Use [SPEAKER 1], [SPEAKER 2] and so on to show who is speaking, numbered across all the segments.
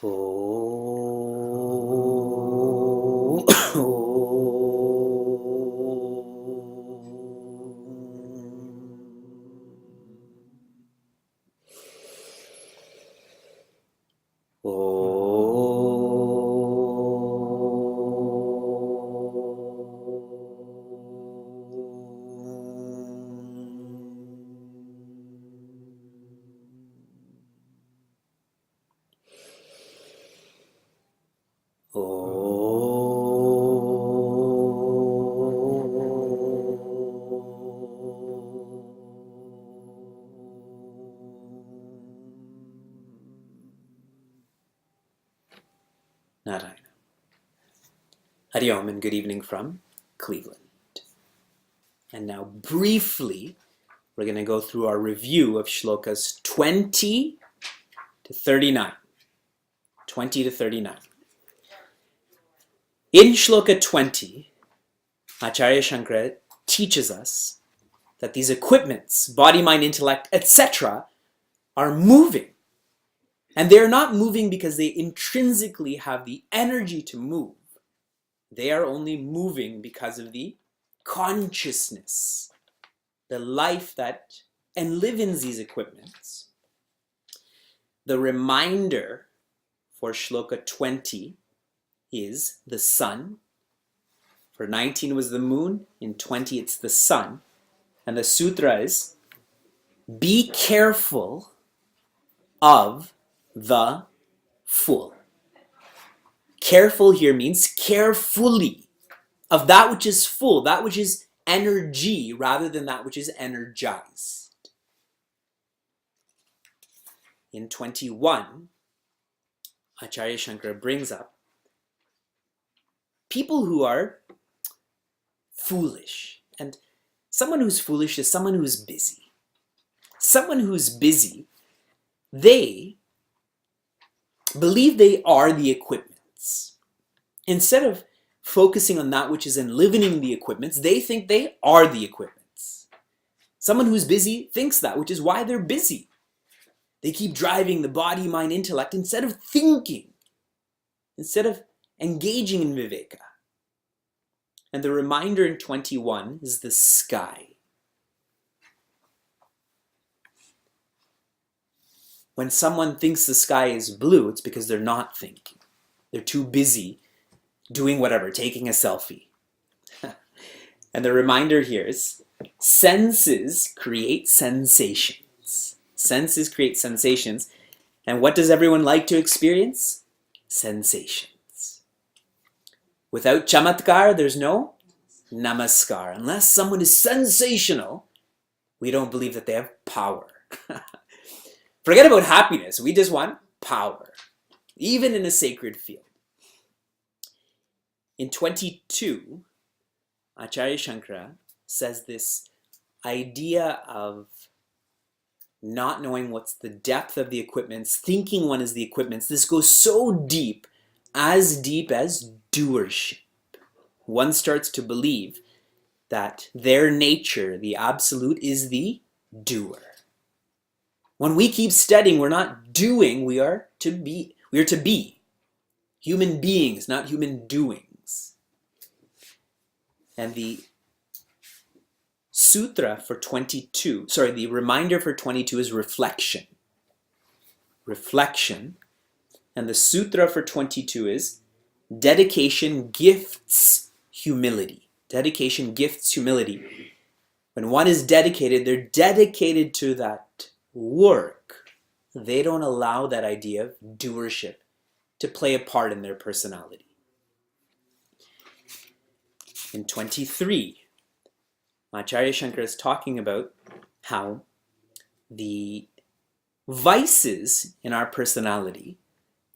[SPEAKER 1] Oh. Narayana. Hari Om and good evening from Cleveland. And now briefly, we're going to go through our review of shlokas 20 to 39. 20 to 39. In shloka 20, Acharya Shankara teaches us that these equipments, body, mind, intellect, etc., are moving. And they're not moving because they intrinsically have the energy to move. They are only moving because of the consciousness, the life that enlivens these equipments. The reminder for shloka 20 is the sun. For 19 was the moon, in 20 it's the sun. And the sutra is, be careful of the full. Careful here means carefully of that which is full, that which is energy rather than that which is energized. In 21, Acharya Shankara brings up people who are foolish. And someone who's foolish is someone who's busy. Someone who's busy, they believe they are the equipments. Instead of focusing on that which is enlivening the equipments, they think they are the equipments. Someone who's busy thinks that, which is why they're busy. They keep driving the body, mind, intellect instead of thinking, instead of engaging in Viveka. And the reminder in 21 is the sky. When someone thinks the sky is blue, it's because they're not thinking. They're too busy doing whatever, taking a selfie. And the reminder here is, senses create sensations. Senses create sensations. And what does everyone like to experience? Sensations. Without chamatkar, there's no namaskar. Unless someone is sensational, we don't believe that they have power. Forget about happiness. We just want power, even in a sacred field. In 22, Acharya Shankara says this idea of not knowing what's the depth of the equipments, thinking one is the equipments. This goes so deep as doership. One starts to believe that their nature, the absolute, is the doer. When we keep studying, we're not doing, we are to be. We are to be human beings, not human doings. And the sutra for 22, the reminder for 22 is reflection. Reflection. And the sutra for 22 is dedication gifts humility. Dedication gifts humility. When one is dedicated, they're dedicated to that work. They don't allow that idea of doership to play a part in their personality. In 23, Acharya Shankara is talking about how the vices in our personality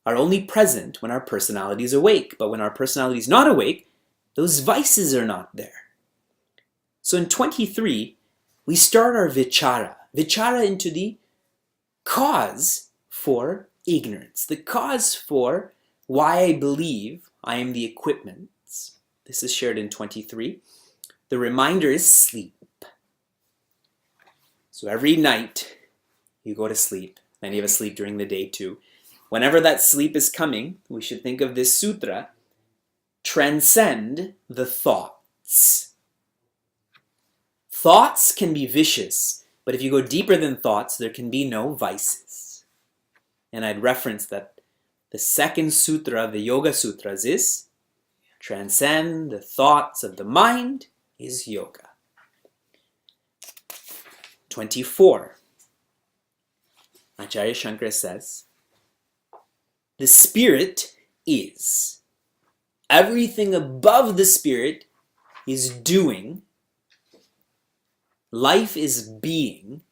[SPEAKER 1] are only present when our personality is awake. But when our personality is not awake, those vices are not there. So in 23, we start our vichara into the cause for ignorance, the cause for why I believe I am the equipments. This is shared in 23. The reminder is sleep. So every night you go to sleep. Many of us sleep during the day too. Whenever that sleep is coming, we should think of this sutra: transcend the thoughts. Thoughts can be vicious, but if you go deeper than thoughts, there can be no vices. And I'd reference that the second sutra of the Yoga Sutras is transcend the thoughts of the mind is yoga. 24. Acharya Shankara says, the spirit is. Everything above the spirit is doing. Life is being.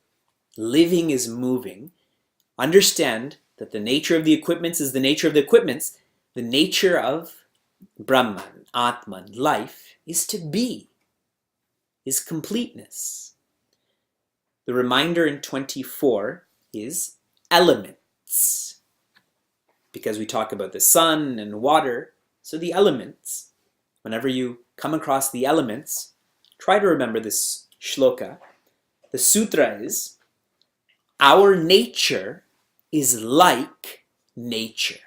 [SPEAKER 1] Living is moving. Understand that the nature of the equipments is the nature of the equipments. The nature of Brahman, Atman, life, is to be, is completeness. The reminder in 24 is elements. Because we talk about the sun and water, so the elements, whenever you come across the elements, try to remember this shloka. The sutra is, our nature is like nature.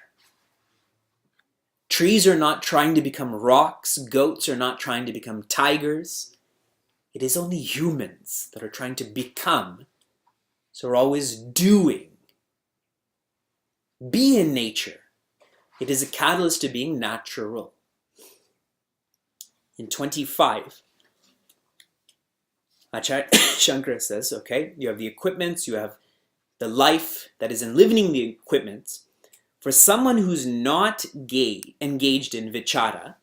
[SPEAKER 1] Trees are not trying to become rocks. Goats are not trying to become tigers. It is only humans that are trying to become. So we're always doing. Be in nature. It is a catalyst to being natural. In 25, Acharya Shankara says, okay, you have the equipments, you have the life that is in living the equipments. For someone who's not engaged in vichara,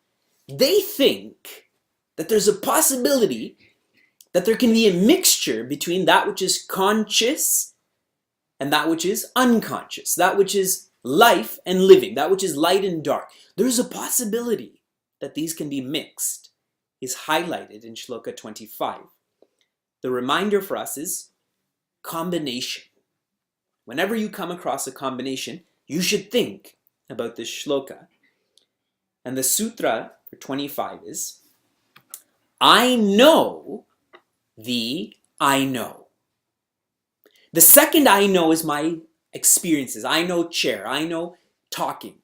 [SPEAKER 1] they think that there's a possibility that there can be a mixture between that which is conscious and that which is unconscious, that which is life and living, that which is light and dark. There's a possibility that these can be mixed, is highlighted in Shloka 25. The reminder for us is combination. Whenever you come across a combination, you should think about this shloka. And the sutra for 25 is, I know the I know. The second I know is my experiences. I know chair. I know talking.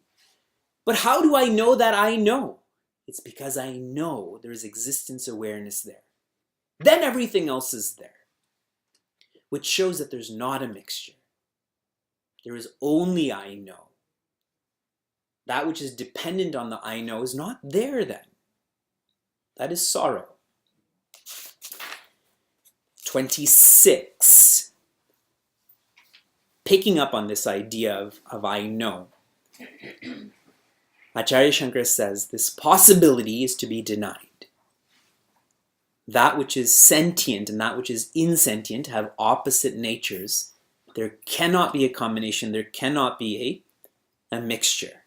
[SPEAKER 1] But how do I know that I know? It's because I know there is existence awareness there. Then everything else is there, which shows that there's not a mixture. There is only I know. That which is dependent on the I know is not there then. That is sorrow. 26. Picking up on this idea of I know, Acharya Shankara says this possibility is to be denied. That which is sentient and that which is insentient have opposite natures. There cannot be a combination. There cannot be a mixture.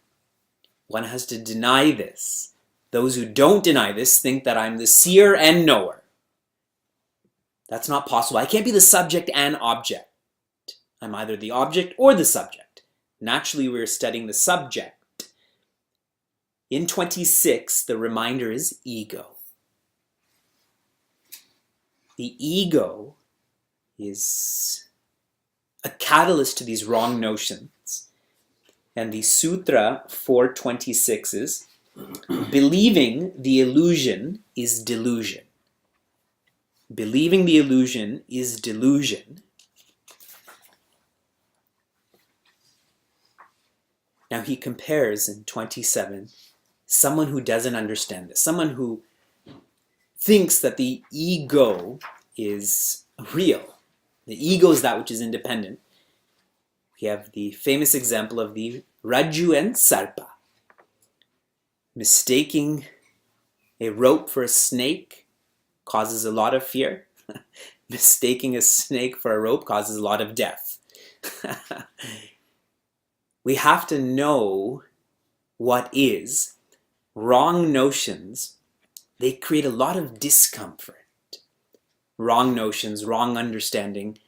[SPEAKER 1] One has to deny this. Those who don't deny this think that I'm the seer and knower. That's not possible. I can't be the subject and object. I'm either the object or the subject. Naturally, we're studying the subject. In 26, the reminder is ego. The ego is a catalyst to these wrong notions. And the Sutra 426 is, believing the illusion is delusion. Believing the illusion is delusion. Now he compares in 27 someone who doesn't understand this, someone who thinks that the ego is real. The ego is that which is independent. We have the famous example of the Raju and Sarpa. Mistaking a rope for a snake causes a lot of fear. Mistaking a snake for a rope causes a lot of death. We have to know what is. Wrong notions, they create a lot of discomfort. Wrong notions, wrong understanding.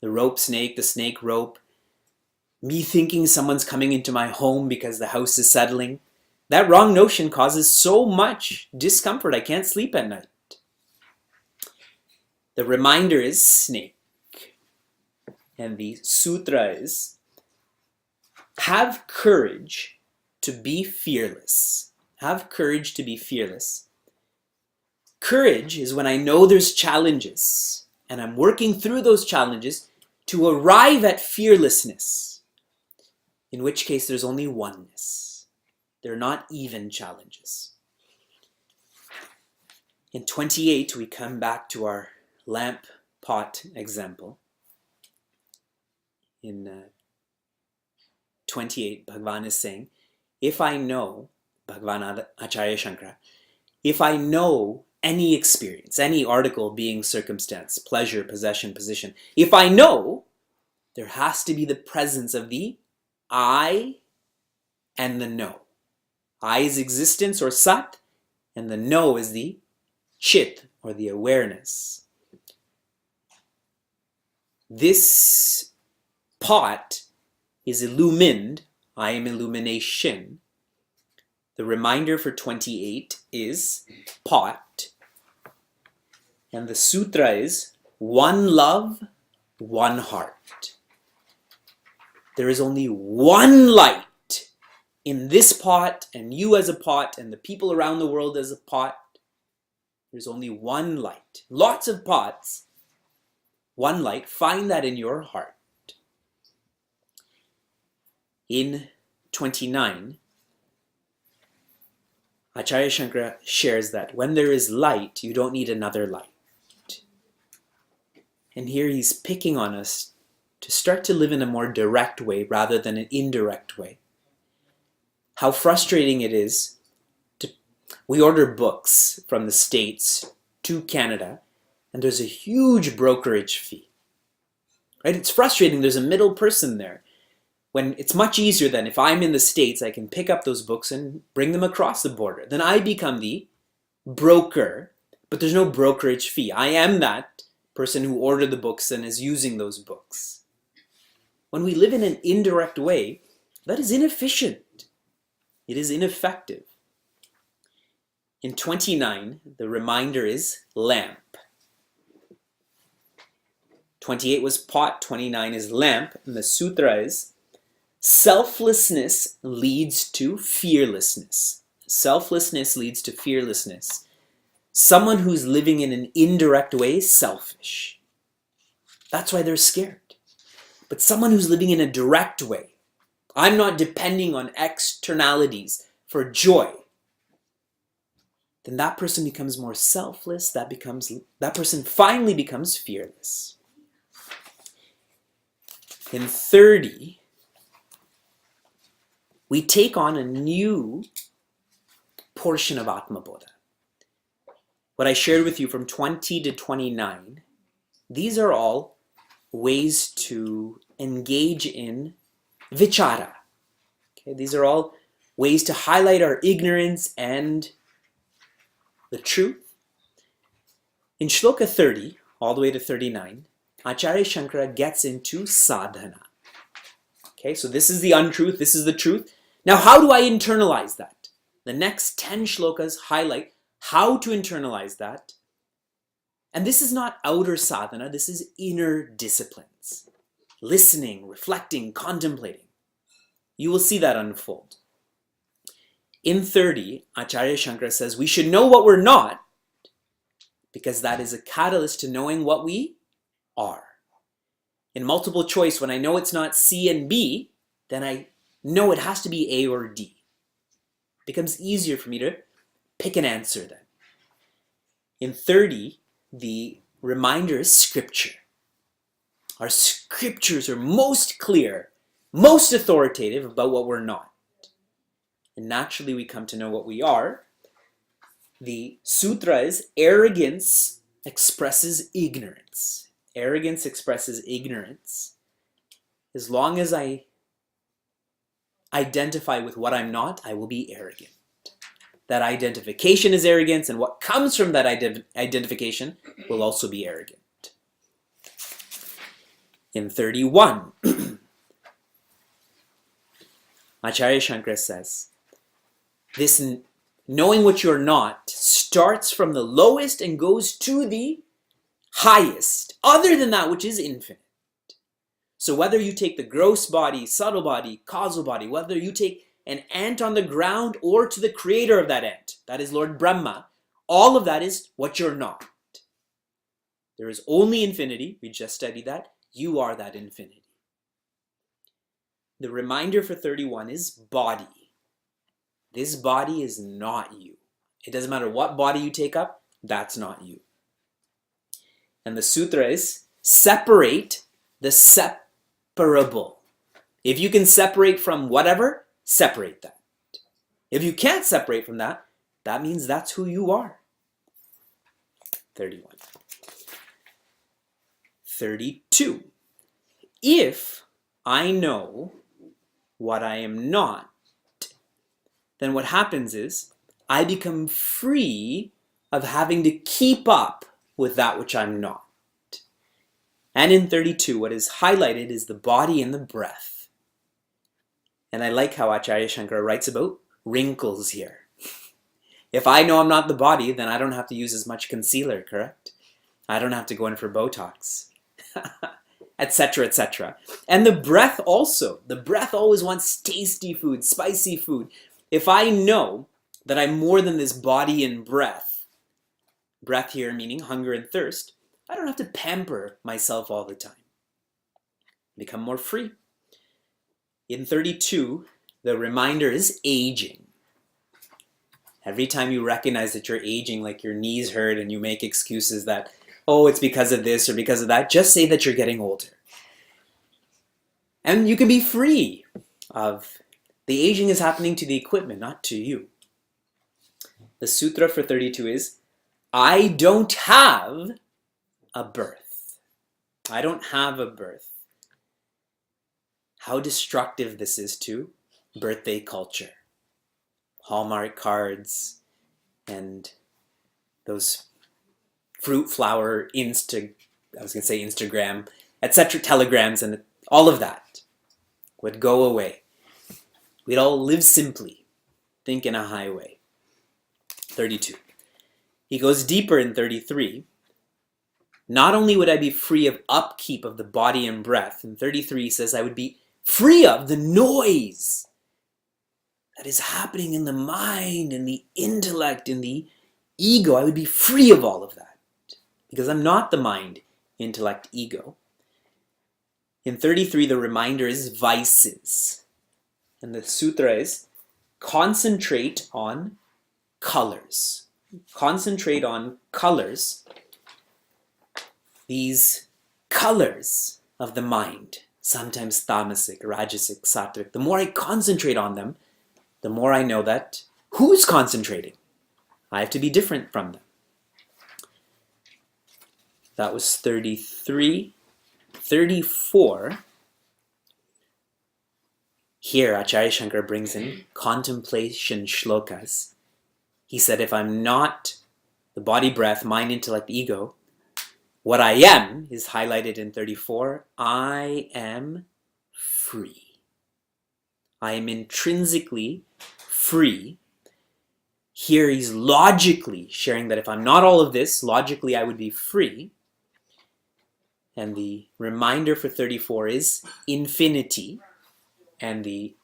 [SPEAKER 1] The rope snake, the snake rope. Me thinking someone's coming into my home because the house is settling. That wrong notion causes so much discomfort. I can't sleep at night. The reminder is snake. And the sutra is, have courage to be fearless. Have courage to be fearless. Courage is when I know there's challenges and I'm working through those challenges to arrive at fearlessness, in which case there's only oneness. They're not even challenges. In 28, we come back to our lamp pot example. In 28, Bhagavan is saying, if I know, Bhagavan Acharya Shankara, if I know any experience, any article being circumstance, pleasure, possession, position, if I know, there has to be the presence of the I and the no. I is existence or sat, and the no is the chit or the awareness. This pot is illumined. I am illumination. The reminder for 28 is pot. And the sutra is one love, one heart. There is only one light in this pot, and you as a pot, and the people around the world as a pot. There's only one light. Lots of pots. One light. Find that in your heart. In 29, Acharya Shankara shares that when there is light, you don't need another light. And here he's picking on us to start to live in a more direct way rather than an indirect way. How frustrating it is. We order books from the States to Canada, and there's a huge brokerage fee. Right? It's frustrating. There's a middle person there. When it's much easier than if I'm in the States, I can pick up those books and bring them across the border. Then I become the broker, but there's no brokerage fee. I am that person who ordered the books and is using those books. When we live in an indirect way, that is inefficient. It is ineffective. In 29, the reminder is lamp. 28 was pot, 29 is lamp, and the sutra is selflessness leads to fearlessness. Selflessness leads to fearlessness. Someone who's living in an indirect way is selfish. That's why they're scared. But someone who's living in a direct way, I'm not depending on externalities for joy, then that person becomes more selfless. That person finally becomes fearless. In 30, we take on a new portion of Atma Bodha. What I shared with you from 20 to 29, these are all ways to engage in vichara. Okay, these are all ways to highlight our ignorance and the truth. In Shloka 30, all the way to 39, Acharya Shankara gets into sadhana. Okay, so this is the untruth, this is the truth. Now, how do I internalize that? The next 10 shlokas highlight how to internalize that. And this is not outer sadhana, this is inner disciplines. Listening, reflecting, contemplating. You will see that unfold. In 30, Acharya Shankara says we should know what we're not, because that is a catalyst to knowing what we are. In multiple choice, when I know it's not C and B, then I know it has to be A or D. It becomes easier for me to pick an answer then. In 30, the reminder is scripture. Our scriptures are most clear, most authoritative about what we're not. And naturally we come to know what we are. The sutra is arrogance expresses ignorance. Arrogance expresses ignorance. As long as I identify with what I'm not, I will be arrogant. That identification is arrogance, and what comes from that identification will also be arrogant. In 31, Acharya Shankara says, this knowing what you're not starts from the lowest and goes to the highest, other than that which is infinite. So whether you take the gross body, subtle body, causal body, whether you take an ant on the ground or to the creator of that ant, that is Lord Brahma, all of that is what you're not. There is only infinity. We just studied that. You are that infinity. The reminder for 31 is body. This body is not you. It doesn't matter what body you take up, that's not you. And the sutra is separate the separable. If you can separate from whatever, separate that. If you can't separate from that, that means that's who you are. 31. 32. If I know what I am not, then what happens is I become free of having to keep up with that which I'm not. And in 32, what is highlighted is the body and the breath. And I like how Acharya Shankara writes about wrinkles here. If I know I'm not the body, then I don't have to use as much concealer, correct? I don't have to go in for Botox, etc., etc. And the breath also. The breath always wants tasty food, spicy food. If I know that I'm more than this body and breath here meaning hunger and thirst, I don't have to pamper myself all the time. Become more free. In 32, the reminder is aging. Every time you recognize that you're aging, like your knees hurt and you make excuses that, oh, it's because of this or because of that, just say that you're getting older. And you can be free of the aging is happening to the equipment, not to you. The sutra for 32 is, I don't have a birth. I don't have a birth. How destructive this is to birthday culture. Hallmark cards and those fruit flower Instagram, etc. telegrams and all of that would go away. We'd all live simply, think in a highway. 32. He goes deeper in 33. Not only would I be free of upkeep of the body and breath, in 33 he says I would be free of the noise that is happening in the mind and the intellect and the ego. I would be free of all of that because I'm not the mind, intellect, ego. In 33 the reminder is vices. And the sutra is concentrate on colors. Concentrate on colors. These colors of the mind, sometimes tamasic, rajasic, sattvic, the more I concentrate on them, the more I know that who's concentrating? I have to be different from them. That was 33. 34. Here, Acharya Shankara brings in contemplation shlokas. He said, if I'm not the body, breath, mind, intellect, ego, what I am is highlighted in 34. I am free. I am intrinsically free. Here he's logically sharing that if I'm not all of this, logically I would be free. And the reminder for 34 is infinity. And the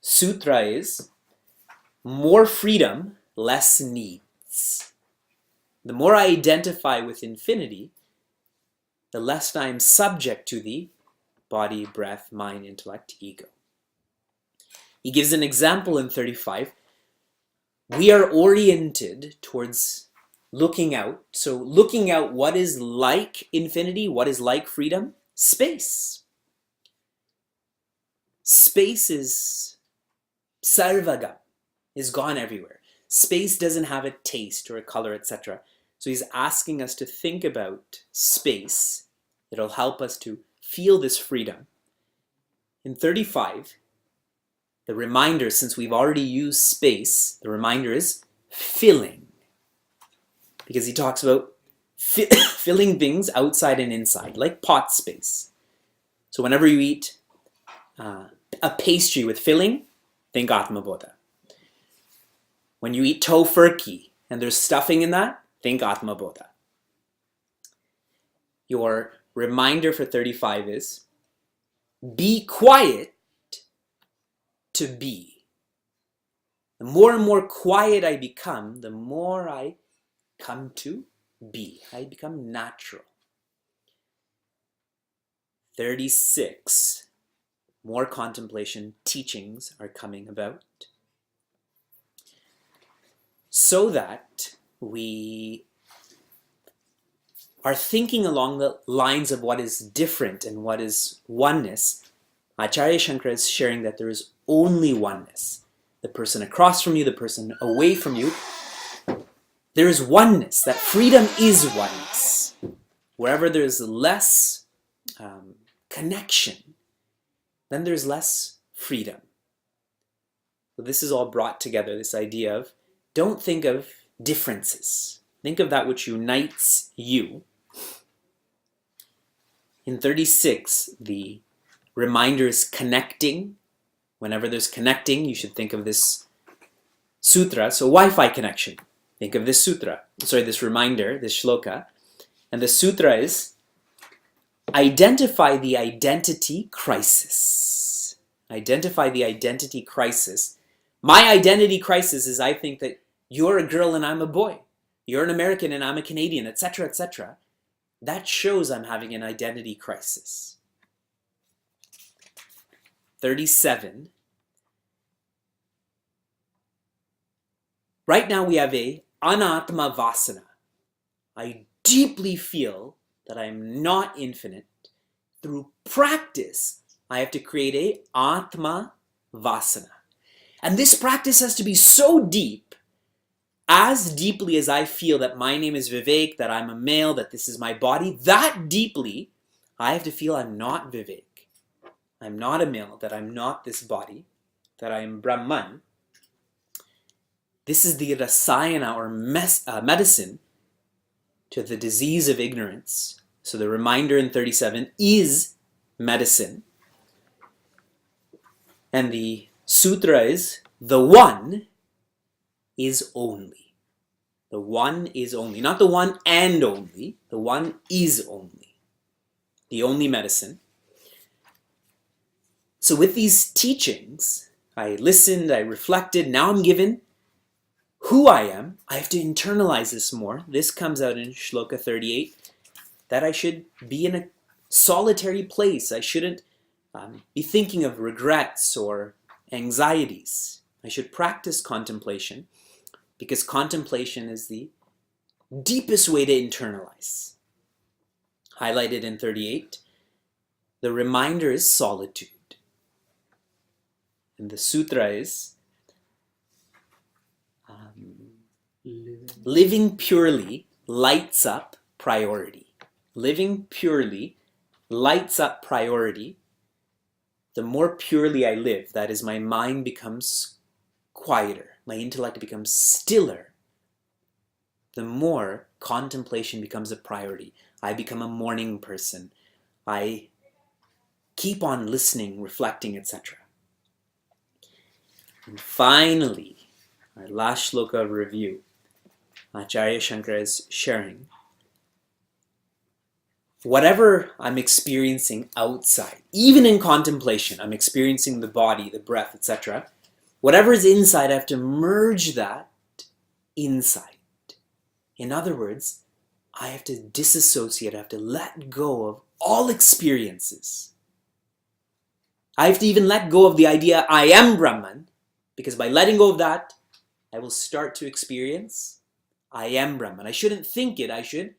[SPEAKER 1] sutra is more freedom, less needs. The more I identify with infinity, the less I am subject to the body, breath, mind, intellect, ego. He gives an example in 35. We are oriented towards looking out. So looking out, what is like infinity? What is like freedom? Space. Space is sarvagam, is gone everywhere. Space doesn't have a taste or a color, etc. So he's asking us to think about space. It'll help us to feel this freedom. In 35, the reminder, since we've already used space, the reminder is filling. Because he talks about filling things outside and inside, like pot space. So whenever you eat a pastry with filling, think Atma Bodha. When you eat tofurkey and there's stuffing in that, think Atma Bodha. Your reminder for 35 is be quiet to be. The more and more quiet I become, the more I come to be. I become natural. 36. More contemplation teachings are coming about so that we are thinking along the lines of what is different and what is oneness. Acharya Shankara is sharing that there is only oneness. The person across from you, the person away from you, there is oneness. That freedom is oneness. Wherever there's less connection, then there's less freedom. So this is all brought together, this idea of don't think of differences. Think of that which unites you. In 36, the reminder is connecting. Whenever there's connecting, you should think of this sutra. So Wi-Fi connection. Think of this sutra. Sorry, this reminder, this shloka. And the sutra is identify the identity crisis. Identify the identity crisis. My identity crisis is I think that you're a girl and I'm a boy. You're an American and I'm a Canadian, etc., etc. That shows I'm having an identity crisis. 37. Right now we have a anatma vasana. I deeply feel that I am not infinite. Through practice, I have to create a atma vasana. And this practice has to be so deep, as deeply as I feel that my name is Vivek, that I'm a male, that this is my body, that deeply, I have to feel I'm not Vivek. I'm not a male, that I'm not this body, that I am Brahman. This is the rasayana or medicine to the disease of ignorance. So the reminder in 37 is medicine. And the sutra is the one is only. The one is only. Not the one and only. The one is only. The only medicine. So with these teachings, I listened, I reflected, now I'm given who I am. I have to internalize this more. This comes out in Shloka 38, that I should be in a solitary place. I shouldn't be thinking of regrets or anxieties. I should practice contemplation, because contemplation is the deepest way to internalize. Highlighted in 38, the reminder is solitude. And the sutra is living purely lights up priority. Living purely lights up priority. The more purely I live, that is, my mind becomes quieter, my intellect becomes stiller, the more contemplation becomes a priority. I become a morning person. I keep on listening, reflecting, etc. And finally, our last shloka of review, Acharya Shankara is sharing, whatever I'm experiencing outside, even in contemplation, I'm experiencing the body, the breath, etc. Whatever is inside, I have to merge that inside. In other words, I have to disassociate, I have to let go of all experiences. I have to even let go of the idea I am Brahman, because by letting go of that, I will start to experience I am Brahman. I shouldn't think it, I should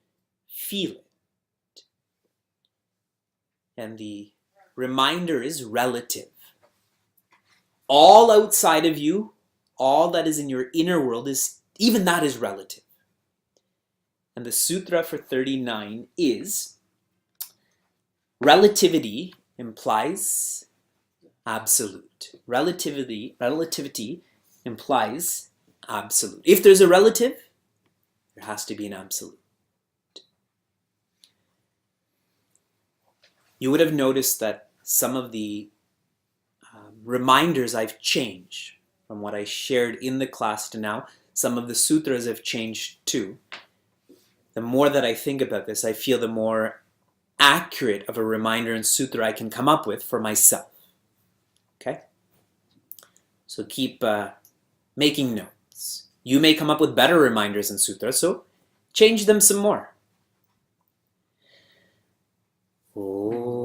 [SPEAKER 1] feel it. And the reminder is relative. All outside of you, all that is in your inner world, is even that is relative. And the sutra for 39 is relativity implies absolute. Relativity implies absolute. If there's a relative, there has to be an absolute. You would have noticed that some of the reminders I've changed from what I shared in the class to now. Some of the sutras have changed too. The more that I think about this, I feel the more accurate of a reminder and sutra I can come up with for myself. Okay? So keep making notes. You may come up with better reminders and sutras, so change them some more. Oh.